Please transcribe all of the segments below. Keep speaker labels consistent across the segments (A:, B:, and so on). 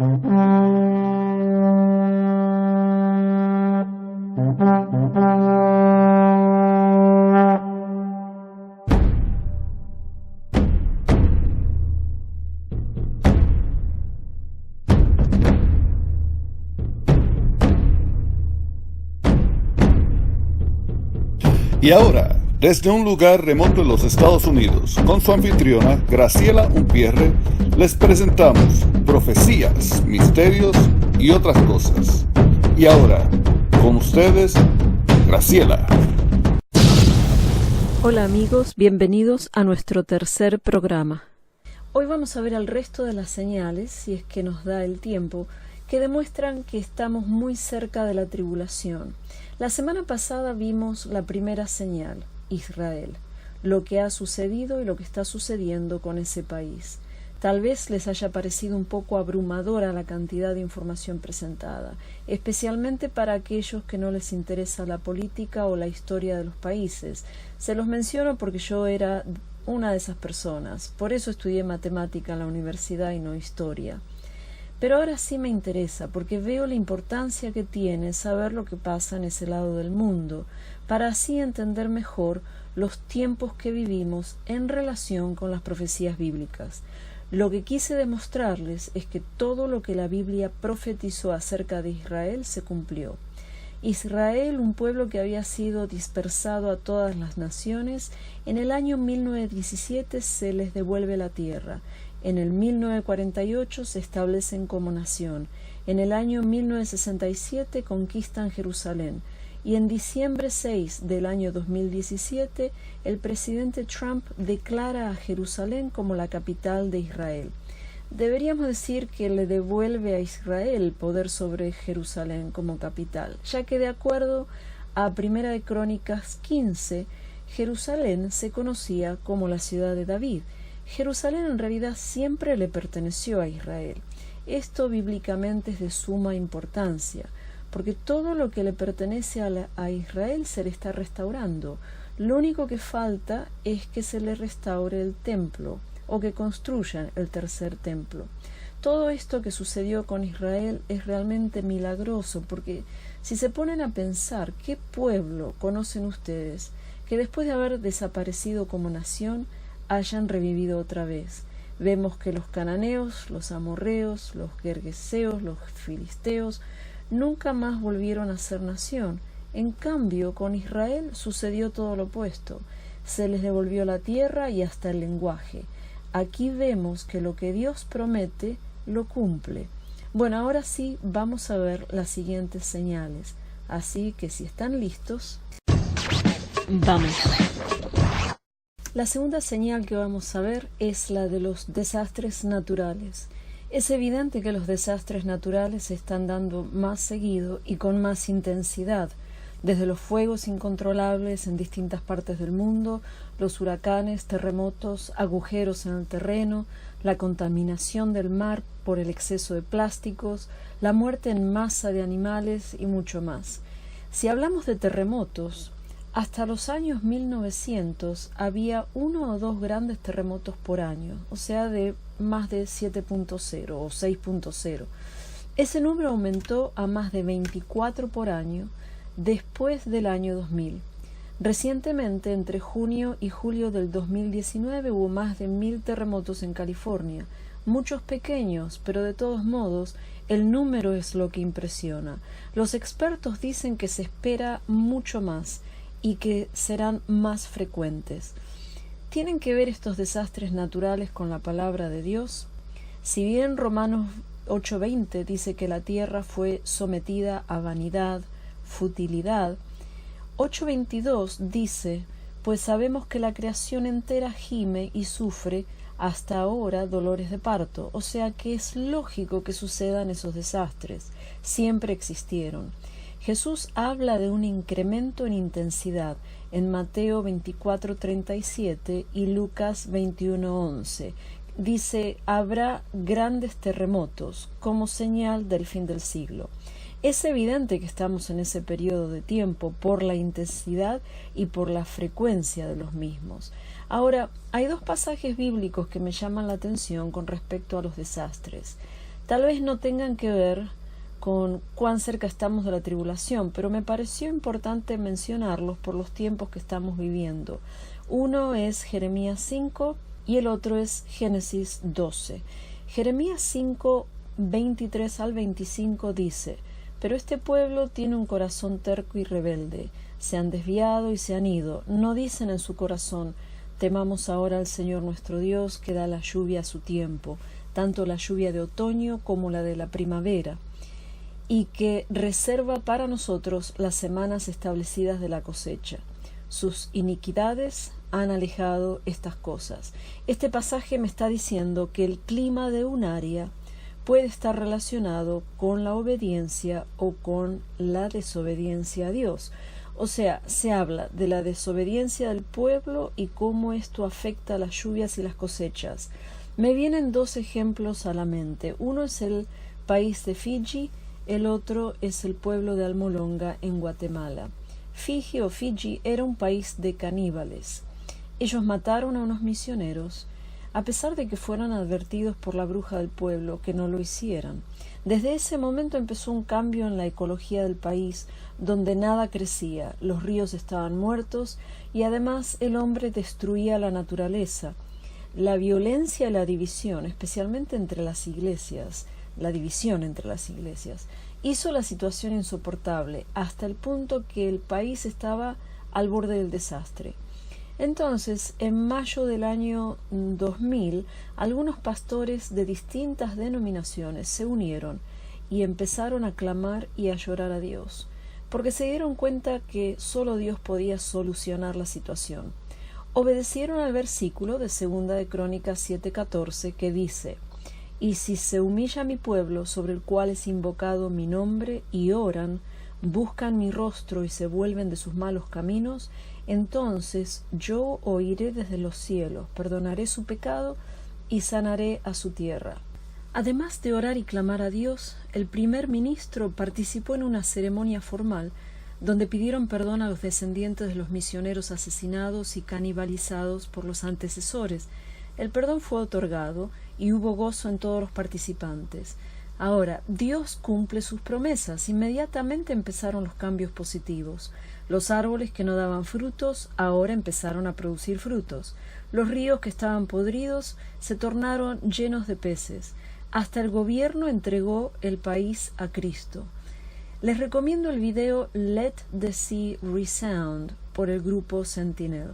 A: Y ahora, desde un lugar remoto en los Estados Unidos, con su anfitriona Graciela Umpierre, les presentamos profecías, misterios y otras cosas. Y ahora, con ustedes, Graciela.
B: Hola amigos, bienvenidos a nuestro tercer programa. Hoy vamos a ver el resto de las señales, si es que nos da el tiempo, que demuestran que estamos muy cerca de la tribulación. La semana pasada vimos la primera señal, Israel, lo que ha sucedido y lo que está sucediendo con ese país. Tal vez les haya parecido un poco abrumadora la cantidad de información presentada, especialmente para aquellos que no les interesa la política o la historia de los países. Se los menciono porque yo era una de esas personas, por eso estudié matemática en la universidad y no historia. Pero ahora sí me interesa, porque veo la importancia que tiene saber lo que pasa en ese lado del mundo, para así entender mejor los tiempos que vivimos en relación con las profecías bíblicas. Lo que quise demostrarles es que todo lo que la Biblia profetizó acerca de Israel se cumplió. Israel, un pueblo que había sido dispersado a todas las naciones, en el año 1917 se les devuelve la tierra. En el 1948 se establecen como nación. En el año 1967 conquistan Jerusalén. Y en diciembre 6 del año 2017, el presidente Trump declara a Jerusalén como la capital de Israel. Deberíamos decir que le devuelve a Israel el poder sobre Jerusalén como capital, ya que de acuerdo a Primera de Crónicas 15, Jerusalén se conocía como la ciudad de David. Jerusalén en realidad siempre le perteneció a Israel. Esto bíblicamente es de suma importancia, porque todo lo que le pertenece a Israel se le está restaurando. Lo único que falta es que se le restaure el templo, o que construyan el tercer templo. Todo esto que sucedió con Israel es realmente milagroso, porque si se ponen a pensar, ¿qué pueblo conocen ustedes que después de haber desaparecido como nación hayan revivido otra vez? Vemos que los cananeos, los amorreos, los gergeseos, los filisteos nunca más volvieron a ser nación. En cambio, con Israel sucedió todo lo opuesto. Se les devolvió la tierra y hasta el lenguaje. Aquí vemos que lo que Dios promete lo cumple. Bueno, ahora sí vamos a ver las siguientes señales. Así que si están listos, vamos. La segunda señal que vamos a ver es la de los desastres naturales. Es evidente que los desastres naturales se están dando más seguido y con más intensidad, desde los fuegos incontrolables en distintas partes del mundo, los huracanes, terremotos, agujeros en el terreno, la contaminación del mar por el exceso de plásticos, la muerte en masa de animales y mucho más. Si hablamos de terremotos, hasta los años 1900 había 1 o 2 grandes terremotos por año, o sea, de más de 7.0 o 6.0. Ese número aumentó a más de 24 por año después del año 2000. Recientemente, entre junio y julio del 2019, hubo más de 1000 terremotos en California, muchos pequeños, pero de todos modos, el número es lo que impresiona. Los expertos dicen que se espera mucho más y que serán más frecuentes. ¿Tienen que ver estos desastres naturales con la palabra de Dios? Si bien Romanos 8:20 dice que la tierra fue sometida a vanidad, futilidad, 8:22 dice, pues sabemos que la creación entera gime y sufre hasta ahora dolores de parto, o sea que es lógico que sucedan esos desastres, siempre existieron. Jesús habla de un incremento en intensidad en Mateo 24:37 y Lucas 21:11. Dice, habrá grandes terremotos como señal del fin del siglo. Es evidente que estamos en ese periodo de tiempo por la intensidad y por la frecuencia de los mismos. Ahora, hay 2 pasajes bíblicos que me llaman la atención con respecto a los desastres. Tal vez no tengan que ver con cuán cerca estamos de la tribulación, pero me pareció importante mencionarlos por los tiempos que estamos viviendo. Uno es Jeremías 5 y el otro es Génesis 12. Jeremías 5, 23 al 25 dice: «Pero este pueblo tiene un corazón terco y rebelde. Se han desviado y se han ido. No dicen en su corazón: temamos ahora al Señor nuestro Dios, que da la lluvia a su tiempo, tanto la lluvia de otoño como la de la primavera, y que reserva para nosotros las semanas establecidas de la cosecha. Sus iniquidades han alejado estas cosas». Este pasaje me está diciendo que el clima de un área puede estar relacionado con la obediencia o con la desobediencia a Dios. O sea, se habla de la desobediencia del pueblo y cómo esto afecta las lluvias y las cosechas. Me vienen dos ejemplos a la mente. Uno es el país de Fiji, el otro es el pueblo de Almolonga en Guatemala. Fiji era un país de caníbales. Ellos mataron a unos misioneros, a pesar de que fueran advertidos por la bruja del pueblo que no lo hicieran. Desde ese momento empezó un cambio en la ecología del país, donde nada crecía, los ríos estaban muertos y además el hombre destruía la naturaleza. La violencia y la división, especialmente entre las iglesias, hizo la situación insoportable, hasta el punto que el país estaba al borde del desastre. Entonces, en mayo del año 2000, algunos pastores de distintas denominaciones se unieron y empezaron a clamar y a llorar a Dios, porque se dieron cuenta que solo Dios podía solucionar la situación. Obedecieron al versículo de 2 de Crónicas 7:14 que dice: «Y si se humilla mi pueblo, sobre el cual es invocado mi nombre, y oran, buscan mi rostro y se vuelven de sus malos caminos, entonces yo oiré desde los cielos, perdonaré su pecado y sanaré a su tierra». Además de orar y clamar a Dios, el primer ministro participó en una ceremonia formal donde pidieron perdón a los descendientes de los misioneros asesinados y canibalizados por los antecesores. El perdón fue otorgado y hubo gozo en todos los participantes. Ahora, Dios cumple sus promesas. Inmediatamente empezaron los cambios positivos. Los árboles que no daban frutos ahora empezaron a producir frutos. Los ríos que estaban podridos se tornaron llenos de peces. Hasta el gobierno entregó el país a Cristo. Les recomiendo el video Let the Sea Resound por el grupo Sentinel.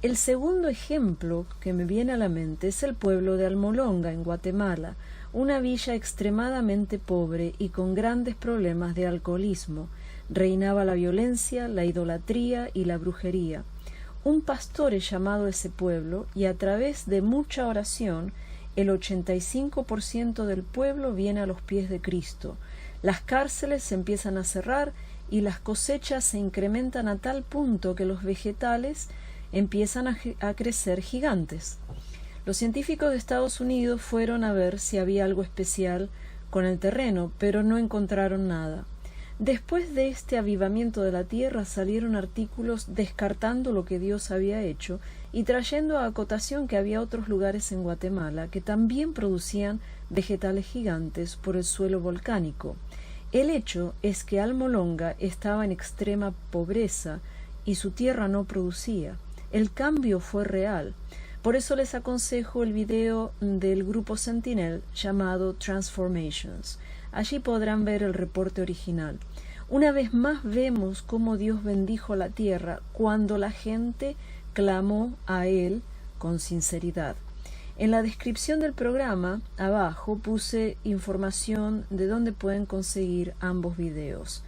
B: El segundo ejemplo que me viene a la mente es el pueblo de Almolonga, en Guatemala, una villa extremadamente pobre y con grandes problemas de alcoholismo. Reinaba la violencia, la idolatría y la brujería. Un pastor es llamado a ese pueblo y a través de mucha oración, el 85% del pueblo viene a los pies de Cristo. Las cárceles se empiezan a cerrar y las cosechas se incrementan a tal punto que los vegetales empiezan a crecer gigantes. Los científicos de Estados Unidos fueron a ver si había algo especial con el terreno, pero no encontraron nada. Después de este avivamiento de la tierra salieron artículos descartando lo que Dios había hecho y trayendo a acotación que había otros lugares en Guatemala que también producían vegetales gigantes por el suelo volcánico. El hecho es que Almolonga estaba en extrema pobreza y su tierra no producía. El cambio fue real. Por eso les aconsejo el video del grupo Sentinel llamado Transformations. Allí podrán ver el reporte original. Una vez más vemos cómo Dios bendijo la tierra cuando la gente clamó a Él con sinceridad. En la descripción del programa, abajo, puse información de dónde pueden conseguir ambos videos.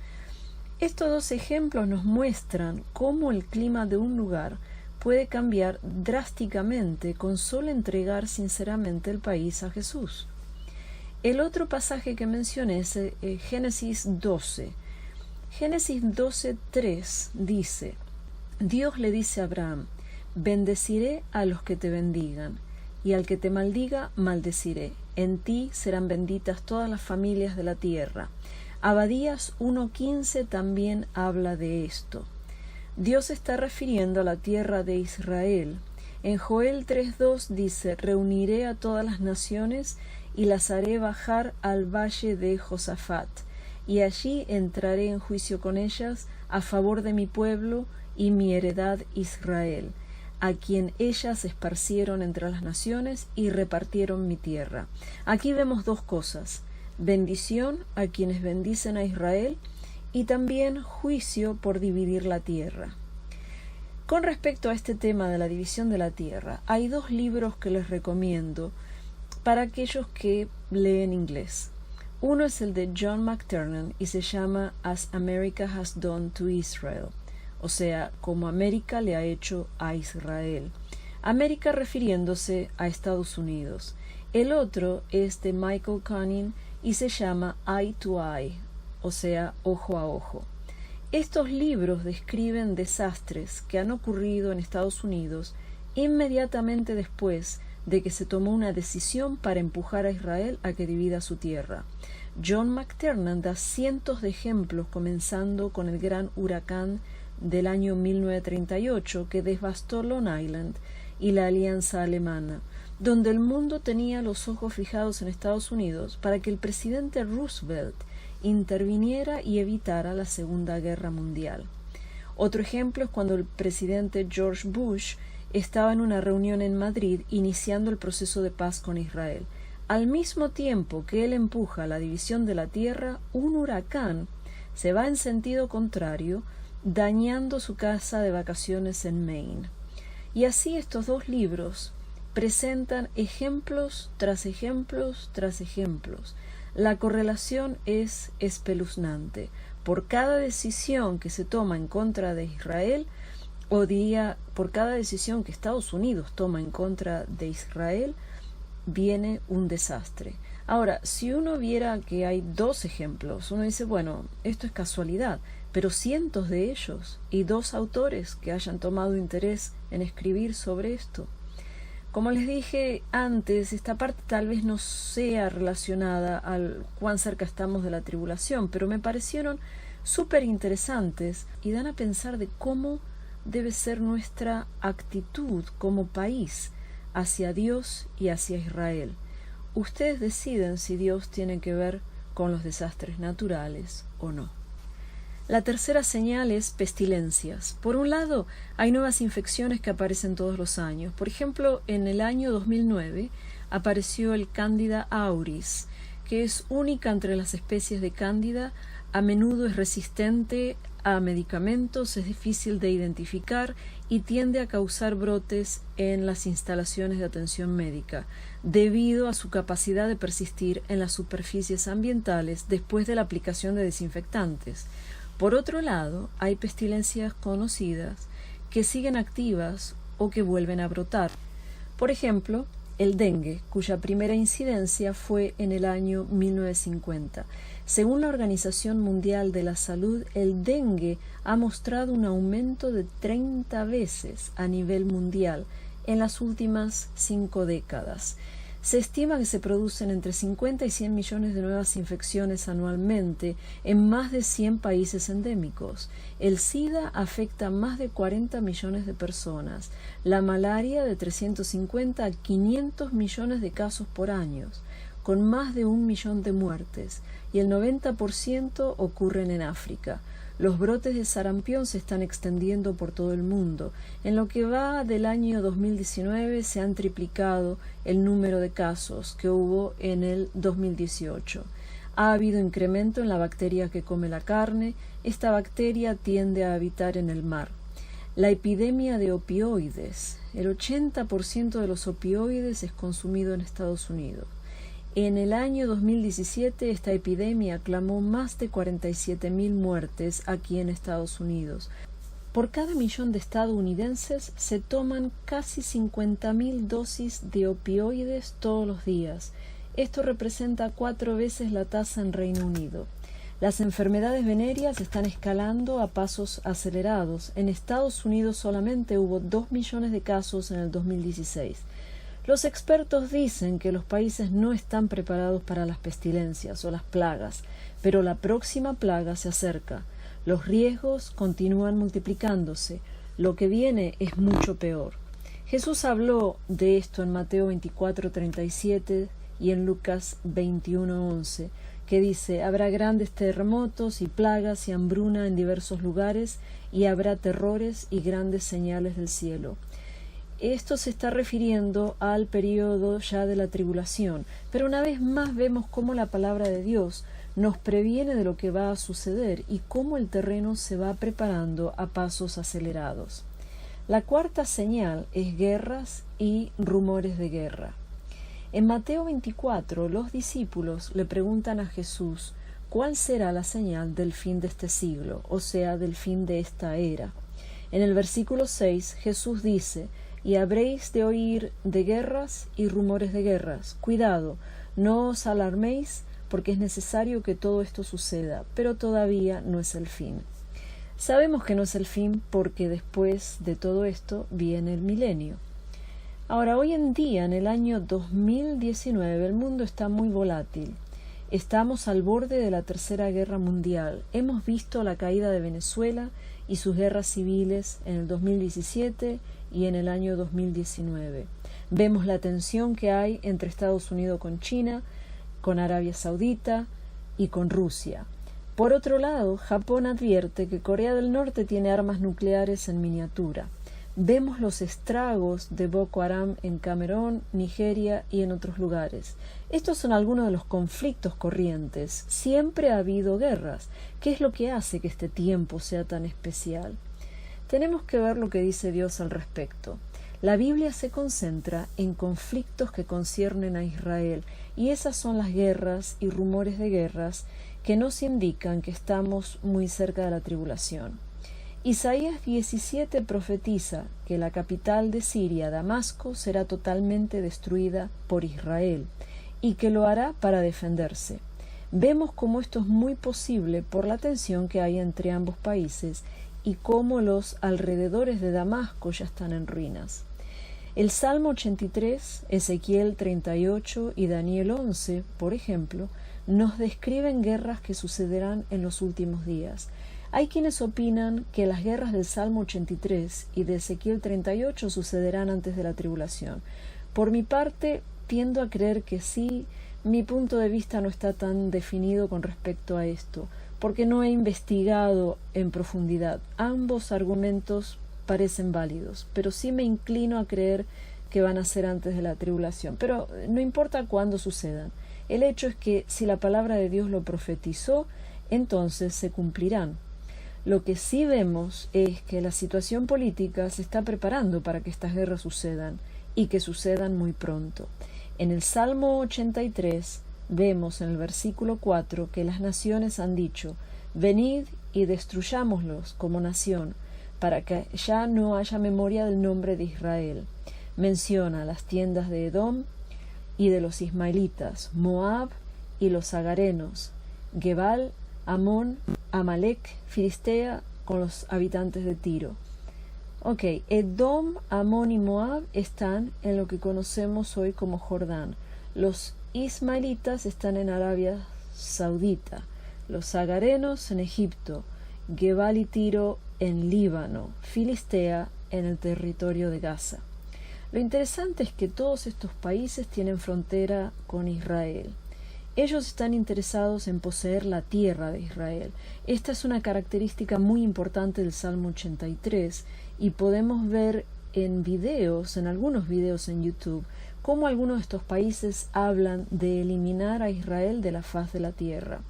B: Estos dos ejemplos nos muestran cómo el clima de un lugar puede cambiar drásticamente con solo entregar sinceramente el país a Jesús. El otro pasaje que mencioné es Génesis 12. Génesis 12:3 dice: Dios le dice a Abraham: bendeciré a los que te bendigan, y al que te maldiga, maldeciré. En ti serán benditas todas las familias de la tierra. Abadías 1:15 también habla de esto. Dios está refiriendo a la tierra de Israel. En Joel 3:2 dice: reuniré a todas las naciones y las haré bajar al valle de Josafat, y allí entraré en juicio con ellas a favor de mi pueblo y mi heredad Israel, a quien ellas esparcieron entre las naciones y repartieron mi tierra. Aquí vemos dos cosas: bendición a quienes bendicen a Israel y también juicio por dividir la tierra. Con respecto a este tema de la división de la tierra, hay dos libros que les recomiendo para aquellos que leen inglés. Uno es el de John McTernan y se llama As America Has Done to Israel, o sea, como América le ha hecho a Israel. América refiriéndose a Estados Unidos. El otro es de Michael Cunning y se llama Eye to Eye, o sea, ojo a ojo. Estos libros describen desastres que han ocurrido en Estados Unidos inmediatamente después de que se tomó una decisión para empujar a Israel a que divida su tierra. John McTernan da cientos de ejemplos, comenzando con el gran huracán del año 1938 que devastó Long Island y la Alianza Alemana, donde el mundo tenía los ojos fijados en Estados Unidos para que el presidente Roosevelt interviniera y evitara la Segunda Guerra Mundial. Otro ejemplo es cuando el presidente George Bush estaba en una reunión en Madrid iniciando el proceso de paz con Israel. Al mismo tiempo que él empuja la división de la tierra, un huracán se va en sentido contrario, dañando su casa de vacaciones en Maine. Y así estos dos libros presentan ejemplos tras ejemplos tras ejemplos. La correlación es espeluznante. Por cada decisión que se toma en contra de Israel, o diría, por cada decisión que Estados Unidos toma en contra de Israel, viene un desastre. Ahora, si uno viera que hay dos ejemplos, uno dice, bueno, esto es casualidad, pero cientos de ellos y dos autores que hayan tomado interés en escribir sobre esto. Como les dije antes, esta parte tal vez no sea relacionada al cuán cerca estamos de la tribulación, pero me parecieron súper interesantes y dan a pensar de cómo debe ser nuestra actitud como país hacia Dios y hacia Israel. Ustedes deciden si Dios tiene que ver con los desastres naturales o no. La tercera señal es pestilencias. Por un lado, hay nuevas infecciones que aparecen todos los años. Por ejemplo, en el año 2009 apareció el Candida auris, que es única entre las especies de Cándida. A menudo es resistente a medicamentos, es difícil de identificar y tiende a causar brotes en las instalaciones de atención médica, debido a su capacidad de persistir en las superficies ambientales después de la aplicación de desinfectantes. Por otro lado, hay pestilencias conocidas que siguen activas o que vuelven a brotar. Por ejemplo, el dengue, cuya primera incidencia fue en el año 1950. Según la Organización Mundial de la Salud, el dengue ha mostrado un aumento de 30 veces a nivel mundial en las últimas 5 décadas. Se estima que se producen entre 50 y 100 millones de nuevas infecciones anualmente en más de 100 países endémicos. El SIDA afecta a más de 40 millones de personas, la malaria de 350 a 500 millones de casos por año, con más de 1 millón de muertes, y el 90% ocurren en África. Los brotes de sarampión se están extendiendo por todo el mundo. En lo que va del año 2019 se han triplicado el número de casos que hubo en el 2018. Ha habido incremento en la bacteria que come la carne. Esta bacteria tiende a habitar en el mar. La epidemia de opioides. El 80% de los opioides es consumido en Estados Unidos. En el año 2017 esta epidemia clamó más de 47.000 muertes aquí en Estados Unidos. Por cada millón de estadounidenses se toman casi 50.000 dosis de opioides todos los días. Esto representa 4 veces la tasa en Reino Unido. Las enfermedades venéreas están escalando a pasos acelerados. En Estados Unidos solamente hubo 2 millones de casos en el 2016. Los expertos dicen que los países no están preparados para las pestilencias o las plagas, pero la próxima plaga se acerca. Los riesgos continúan multiplicándose. Lo que viene es mucho peor. Jesús habló de esto en Mateo 24:37 y en Lucas 21:11, que dice: habrá grandes terremotos y plagas y hambruna en diversos lugares, y habrá terrores y grandes señales del cielo. Esto se está refiriendo al periodo ya de la tribulación, pero una vez más vemos cómo la palabra de Dios nos previene de lo que va a suceder y cómo el terreno se va preparando a pasos acelerados. La cuarta señal es guerras y rumores de guerra. En Mateo 24, los discípulos le preguntan a Jesús cuál será la señal del fin de este siglo, o sea, del fin de esta era. En el versículo 6, Jesús dice: y habréis de oír de guerras y rumores de guerras. Cuidado, no os alarméis, porque es necesario que todo esto suceda, pero todavía no es el fin. Sabemos que no es el fin porque después de todo esto viene el milenio. Ahora, hoy en día, en el año 2019, el mundo está muy volátil. Estamos al borde de la Tercera Guerra Mundial. Hemos visto la caída de Venezuela y sus guerras civiles en el 2017 y en el año 2019. Vemos la tensión que hay entre Estados Unidos con China, con Arabia Saudita y con Rusia. Por otro lado, Japón advierte que Corea del Norte tiene armas nucleares en miniatura. Vemos los estragos de Boko Haram en Camerún, Nigeria y en otros lugares. Estos son algunos de los conflictos corrientes. Siempre ha habido guerras. ¿Qué es lo que hace que este tiempo sea tan especial? Tenemos que ver lo que dice Dios al respecto. La Biblia se concentra en conflictos que conciernen a Israel, y esas son las guerras y rumores de guerras que nos indican que estamos muy cerca de la tribulación. Isaías 17 profetiza que la capital de Siria, Damasco, será totalmente destruida por Israel y que lo hará para defenderse. Vemos cómo esto es muy posible por la tensión que hay entre ambos países y cómo los alrededores de Damasco ya están en ruinas. El Salmo 83, Ezequiel 38 y Daniel 11, por ejemplo, nos describen guerras que sucederán en los últimos días. Hay quienes opinan que las guerras del Salmo 83 y de Ezequiel 38 sucederán antes de la tribulación. Por mi parte, tiendo a creer que sí. Mi punto de vista no está tan definido con respecto a esto, porque no he investigado en profundidad. Ambos argumentos parecen válidos, pero sí me inclino a creer que van a ser antes de la tribulación. Pero no importa cuándo sucedan. El hecho es que si la palabra de Dios lo profetizó, entonces se cumplirán. Lo que sí vemos es que la situación política se está preparando para que estas guerras sucedan, y que sucedan muy pronto. En el Salmo 83 vemos en el versículo 4 que las naciones han dicho: venid y destruyámoslos como nación, para que ya no haya memoria del nombre de Israel. Menciona las tiendas de Edom y de los ismaelitas, Moab y los agarenos, Gebal, Amón, Amalek, Filistea con los habitantes de Tiro. Edom, Amón y Moab están en lo que conocemos hoy como Jordán. Los ismaelitas están en Arabia Saudita, los agarenos en Egipto, Gebal y Tiro en Líbano, Filistea en el territorio de Gaza. Lo interesante es que todos estos países tienen frontera con Israel. Ellos están interesados en poseer la tierra de Israel. Esta es una característica muy importante del Salmo 83 y podemos ver en algunos videos en YouTube, cómo algunos de estos países hablan de eliminar a Israel de la faz de la tierra.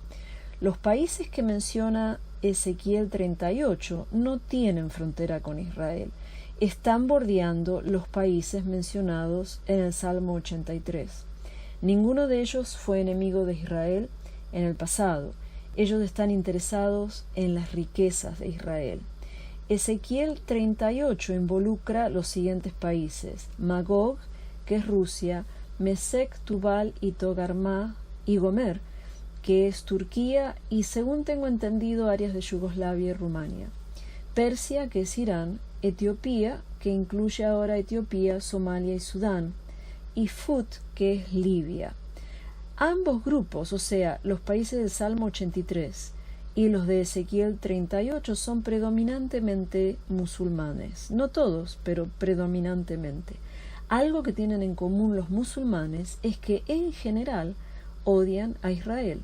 B: Los países que menciona Ezequiel 38 no tienen frontera con Israel. Están bordeando los países mencionados en el Salmo 83. Ninguno de ellos fue enemigo de Israel en el pasado. Ellos están interesados en las riquezas de Israel. Ezequiel 38 involucra los siguientes países: Magog, que es Rusia, Mesec, Tubal y Togarmah y Gomer, que es Turquía y, según tengo entendido, áreas de Yugoslavia y Rumania. Persia, que es Irán, Etiopía, que incluye ahora Etiopía, Somalia y Sudán, y Fut, que es Libia. Ambos grupos, o sea, los países del Salmo 83 y los de Ezequiel 38, son predominantemente musulmanes. No todos, pero predominantemente. Algo que tienen en común los musulmanes es que en general odian a Israel.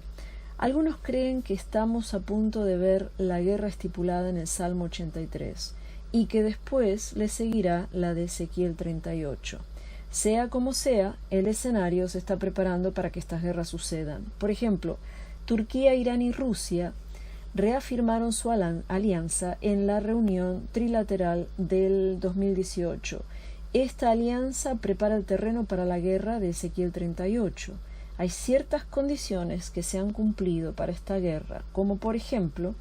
B: Algunos creen que estamos a punto de ver la guerra estipulada en el Salmo 83 y que después le seguirá la de Ezequiel 38. Sea como sea, el escenario se está preparando para que estas guerras sucedan. Por ejemplo, Turquía, Irán y Rusia reafirmaron su alianza en la reunión trilateral del 2018. Esta alianza prepara el terreno para la guerra de Ezequiel 38. Hay ciertas condiciones que se han cumplido para esta guerra, como por ejemplo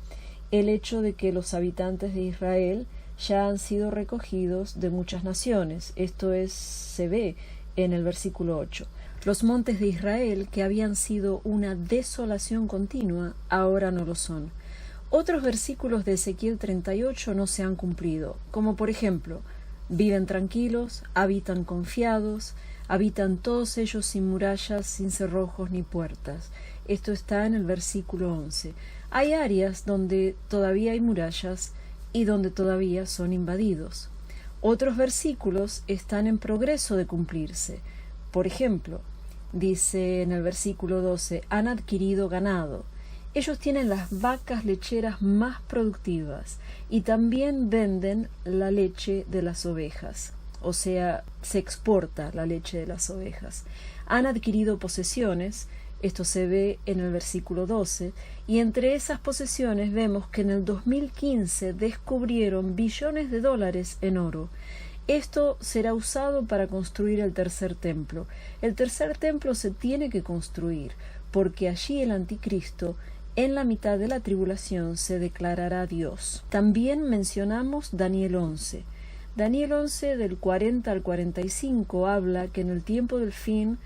B: el hecho de que los habitantes de Israel ya han sido recogidos de muchas naciones. Esto se ve en el versículo 8. Los montes de Israel, que habían sido una desolación continua, ahora no lo son. Otros versículos de Ezequiel 38 no se han cumplido, como por ejemplo, viven tranquilos, habitan confiados, habitan todos ellos sin murallas, sin cerrojos ni puertas. Esto está en el versículo 11. Hay áreas donde todavía hay murallas y donde todavía son invadidos. Otros versículos están en progreso de cumplirse. Por ejemplo, dice en el versículo 12, han adquirido ganado. Ellos tienen las vacas lecheras más productivas y también venden la leche de las ovejas. O sea, se exporta la leche de las ovejas. Han adquirido posesiones, esto se ve en el versículo 12, y entre esas posesiones vemos que en el 2015 descubrieron billones de dólares en oro. Esto será usado para construir el tercer templo. El tercer templo se tiene que construir, porque allí el anticristo, en la mitad de la tribulación, se declarará Dios. También mencionamos Daniel 11. Daniel 11 del 40 al 45 habla que en el tiempo del fin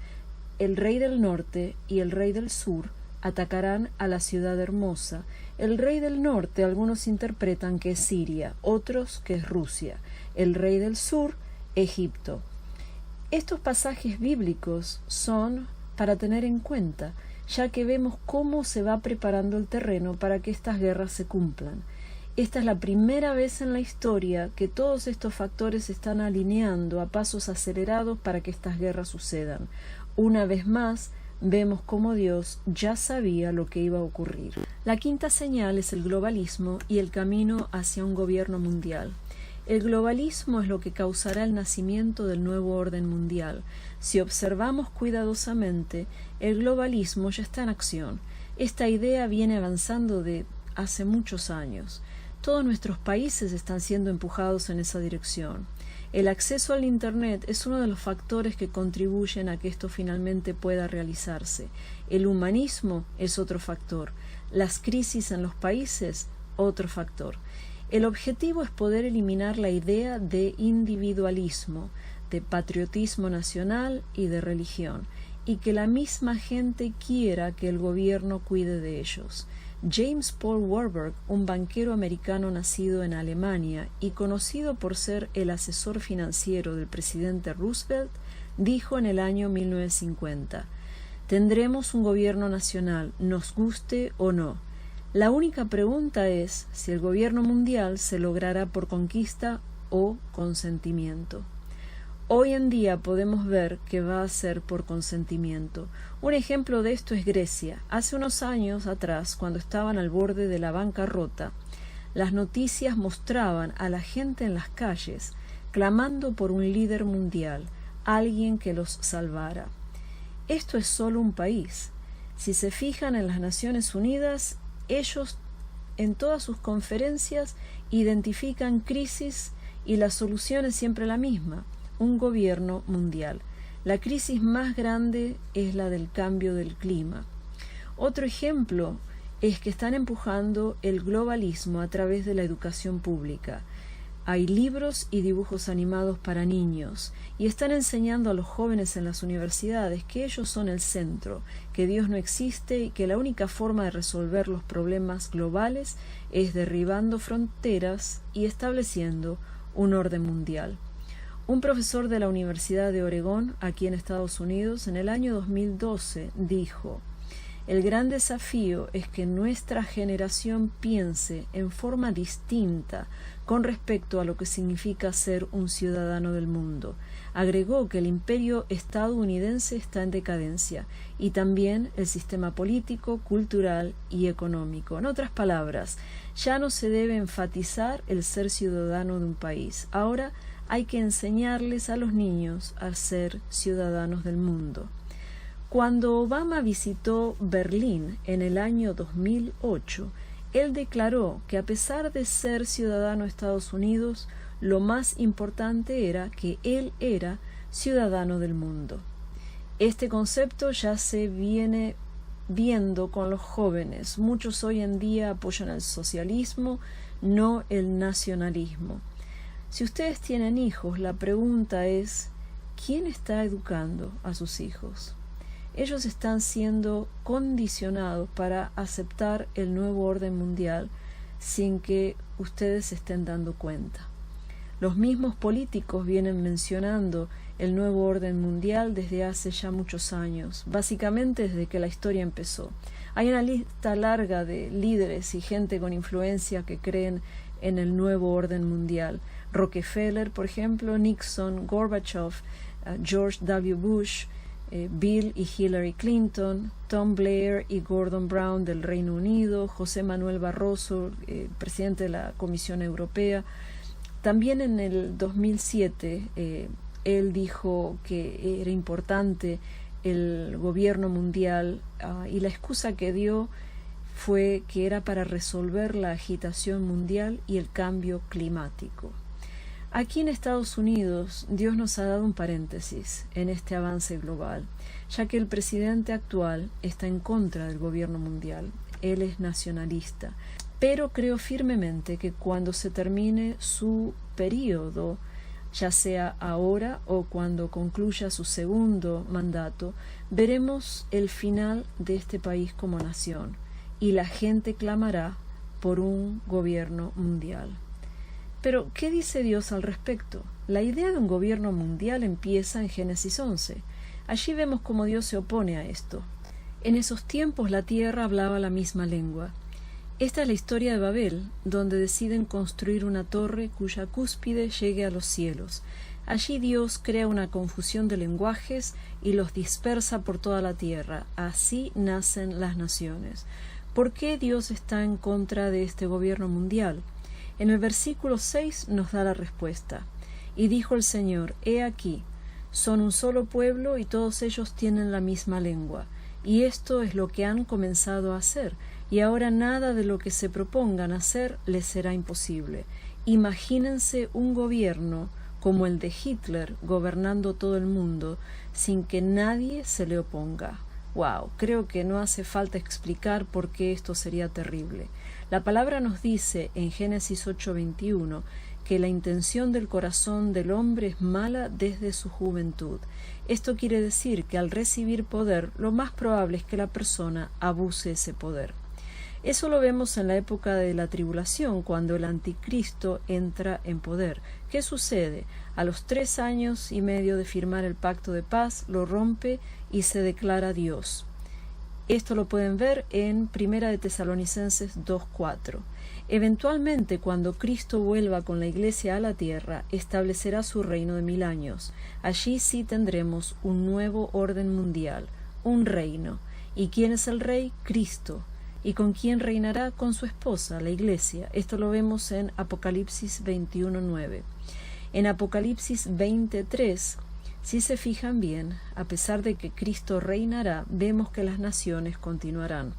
B: el rey del norte y el rey del sur atacarán a la ciudad hermosa. El rey del norte algunos interpretan que es Siria, otros que es Rusia. El rey del sur, Egipto. Estos pasajes bíblicos son para tener en cuenta, ya que vemos cómo se va preparando el terreno para que estas guerras se cumplan. Esta es la primera vez en la historia que todos estos factores se están alineando a pasos acelerados para que estas guerras sucedan. Una vez más, vemos cómo Dios ya sabía lo que iba a ocurrir. La quinta señal es el globalismo y el camino hacia un gobierno mundial. El globalismo es lo que causará el nacimiento del nuevo orden mundial. Si observamos cuidadosamente, el globalismo ya está en acción. Esta idea viene avanzando de hace muchos años. Todos nuestros países están siendo empujados en esa dirección. El acceso al Internet es uno de los factores que contribuyen a que esto finalmente pueda realizarse. El humanismo es otro factor. Las crisis en los países, otro factor. El objetivo es poder eliminar la idea de individualismo, de patriotismo nacional y de religión, y que la misma gente quiera que el gobierno cuide de ellos. James Paul Warburg, un banquero americano nacido en Alemania y conocido por ser el asesor financiero del presidente Roosevelt, dijo en el año 1950, «Tendremos un gobierno nacional, nos guste o no. La única pregunta es si el gobierno mundial se logrará por conquista o consentimiento». Hoy en día podemos ver que va a ser por consentimiento. Un ejemplo de esto es Grecia. Hace unos años atrás, cuando estaban al borde de la bancarrota, las noticias mostraban a la gente en las calles clamando por un líder mundial, alguien que los salvara. Esto es solo un país. Si se fijan en las Naciones Unidas, ellos en todas sus conferencias identifican crisis y la solución es siempre la misma. Un gobierno mundial. La crisis más grande es la del cambio del clima. Otro ejemplo es que están empujando el globalismo a través de la educación pública. Hay libros y dibujos animados para niños y están enseñando a los jóvenes en las universidades que ellos son el centro, que Dios no existe y que la única forma de resolver los problemas globales es derribando fronteras y estableciendo un orden mundial. Un profesor de la Universidad de Oregón, aquí en Estados Unidos, en el año 2012, dijo: «El gran desafío es que nuestra generación piense en forma distinta con respecto a lo que significa ser un ciudadano del mundo. Agregó que el imperio estadounidense está en decadencia y también el sistema político, cultural y económico. En otras palabras, ya no se debe enfatizar el ser ciudadano de un país. Ahora hay que enseñarles a los niños a ser ciudadanos del mundo. Cuando Obama visitó Berlín en el año 2008, él declaró que a pesar de ser ciudadano de Estados Unidos, lo más importante era que él era ciudadano del mundo. Este concepto ya se viene viendo con los jóvenes. Muchos hoy en día apoyan el socialismo, no el nacionalismo. Si ustedes tienen hijos, la pregunta es, ¿quién está educando a sus hijos? Ellos están siendo condicionados para aceptar el nuevo orden mundial sin que ustedes se estén dando cuenta. Los mismos políticos vienen mencionando el nuevo orden mundial desde hace ya muchos años, básicamente desde que la historia empezó. Hay una lista larga de líderes y gente con influencia que creen en el nuevo orden mundial. Rockefeller, por ejemplo, Nixon, Gorbachev, George W. Bush, Bill y Hillary Clinton, Tom Blair y Gordon Brown del Reino Unido, José Manuel Barroso, presidente de la Comisión Europea. También en el 2007 él dijo que era importante el gobierno mundial y la excusa que dio fue que era para resolver la agitación mundial y el cambio climático. Aquí en Estados Unidos, Dios nos ha dado un paréntesis en este avance global, ya que el presidente actual está en contra del gobierno mundial. Él es nacionalista. Pero creo firmemente que cuando se termine su periodo, ya sea ahora o cuando concluya su segundo mandato, veremos el final de este país como nación y la gente clamará por un gobierno mundial. Pero, ¿qué dice Dios al respecto? La idea de un gobierno mundial empieza en Génesis 11. Allí vemos cómo Dios se opone a esto. En esos tiempos la tierra hablaba la misma lengua. Esta es la historia de Babel, donde deciden construir una torre cuya cúspide llegue a los cielos. Allí Dios crea una confusión de lenguajes y los dispersa por toda la tierra. Así nacen las naciones. ¿Por qué Dios está en contra de este gobierno mundial? En el versículo 6 nos da la respuesta. Y dijo el Señor, he aquí, son un solo pueblo y todos ellos tienen la misma lengua. Y esto es lo que han comenzado a hacer, y ahora nada de lo que se propongan hacer les será imposible. Imagínense un gobierno como el de Hitler gobernando todo el mundo sin que nadie se le oponga. Wow, creo que no hace falta explicar por qué esto sería terrible. La palabra nos dice en Génesis 8:21 que la intención del corazón del hombre es mala desde su juventud. Esto quiere decir que al recibir poder, lo más probable es que la persona abuse ese poder. Eso lo vemos en la época de la tribulación, cuando el anticristo entra en poder. ¿Qué sucede? A los 3 años y medio de firmar el pacto de paz, lo rompe y se declara Dios. Esto lo pueden ver en 1 de Tesalonicenses 2:4. Eventualmente, cuando Cristo vuelva con la Iglesia a la tierra, establecerá su reino de 1000 años. Allí sí tendremos un nuevo orden mundial, un reino. ¿Y quién es el rey? Cristo. ¿Y con quién reinará? Con su esposa, la Iglesia. Esto lo vemos en Apocalipsis 21:9. En Apocalipsis 20:3, si se fijan bien, a pesar de que Cristo reinará, vemos que las naciones continuarán.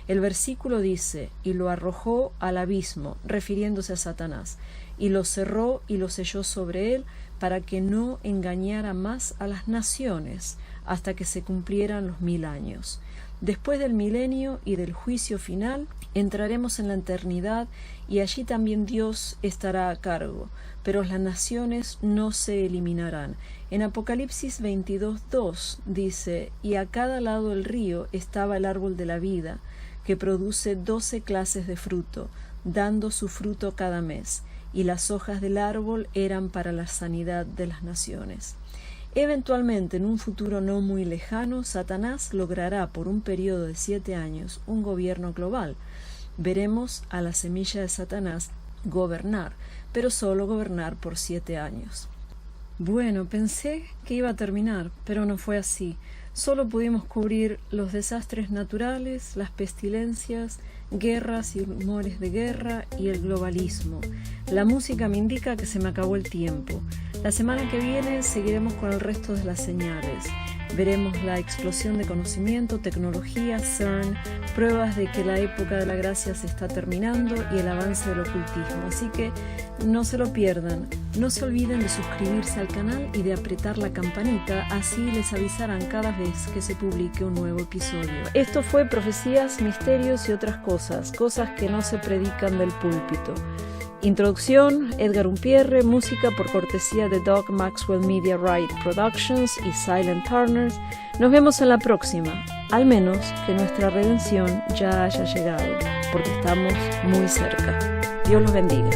B: El versículo dice, y lo arrojó al abismo, refiriéndose a Satanás, y lo cerró y lo selló sobre él, para que no engañara más a las naciones, hasta que se cumplieran los 1000 años. Después del milenio y del juicio final, entraremos en la eternidad y allí también Dios estará a cargo, pero las naciones no se eliminarán. En Apocalipsis 22:2 dice, y a cada lado del río estaba el árbol de la vida, que produce 12 clases de fruto, dando su fruto cada mes, y las hojas del árbol eran para la sanidad de las naciones. Eventualmente, en un futuro no muy lejano, Satanás logrará por un periodo de 7 años un gobierno global. Veremos a la semilla de Satanás gobernar, pero solo gobernar por 7 años. Bueno, pensé que iba a terminar, pero no fue así. Solo pudimos cubrir los desastres naturales, las pestilencias, guerras y rumores de guerra y el globalismo. La música me indica que se me acabó el tiempo. La semana que viene seguiremos con el resto de las señales. Veremos la explosión de conocimiento, tecnología, CERN, pruebas de que la época de la gracia se está terminando y el avance del ocultismo. Así que no se lo pierdan. No se olviden de suscribirse al canal y de apretar la campanita, así les avisarán cada vez que se publique un nuevo episodio. Esto fue Profecías, Misterios y otras cosas que no se predican del púlpito. Introducción, Edgar Unpierre, música por cortesía de Doug Maxwell Media Right Productions y Silent Partners. Nos vemos en la próxima, al menos que nuestra redención ya haya llegado, porque estamos muy cerca. Dios los bendiga.